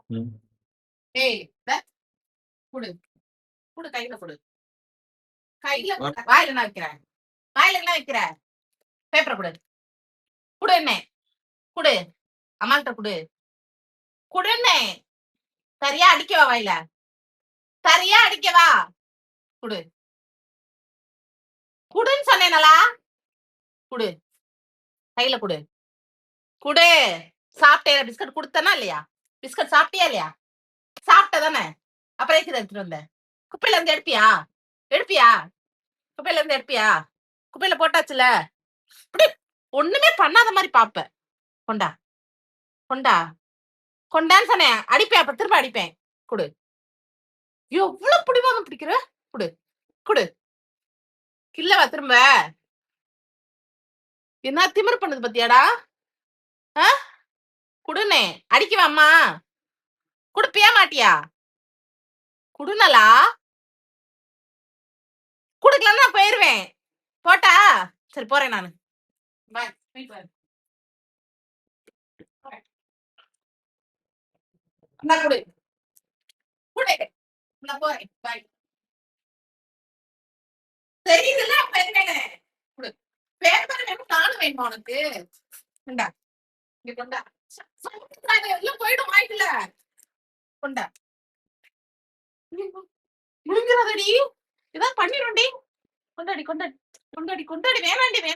ம். ஏய் குடு குடு, கையில குடு. கையில வாயில என்ன வைக்கிற? வாயில என்ன வைக்கிற? பேப்பரை குடு. குடு என்ன? குடு. அம்மாகிட்ட குடு. குடுன்னு. சரியா அடிக்கவா வாயில? சரியா அடிக்கவா? குடு. குடுன்னு சொன்னேனலா? குடு. கையில குடு. குடு. சாப்பிட்டே பிஸ்கட் கொடுத்தனா இல்லையா? பிஸ்கட் சாப்பிட்டியா இல்லையா? சாப்பிட்ட தானே? அப்புறம் எதுக்கு எடுத்துட்டு வந்த? குப்பையில இருந்து எடுப்பியா? எடுப்பியா? குப்பையில இருந்து எடுப்பியா? குப்பையில போட்டாச்சுல. இப்படி ஒண்ணுமே பண்ணாத மாதிரி பாப்ப. கொண்டா கொண்டா கொண்டான்னு சொன்னேன். அடிப்பேன், அப்ப திரும்ப அடிப்பேன். குடு. எவ்வளவு பிடிவாதம் பிடிக்கிற? குடு குடு. கில்லவா திரும்ப? என்ன திமிரு பண்ணுது பத்தியாடா? குடுனே. அடிக்கவா அம்மா? குடுப்பியா மாட்டியா? குடுனலா? குடுக்கலன்னா நான் போயிருவேன். போட்டா? சரி போறேன் நானு. பாய். குடு குடு. நான் போறேன். பாய். தெரியுதுல்ல அப்ப என்னன்னு? குடு. பேப்பர் வேணும், நானும் வேணுமா உனக்கு? கொண்டா. இங்க கொண்டா. எல்லாம் போயிடும் வாய்க்குல. கொண்டா. முழுங்கிறாதடி. ஏதாவது பண்ணிடும்டி. கொண்டாடி கொண்டாடி கொண்டாடி கொண்டாடி வேணாண்டி.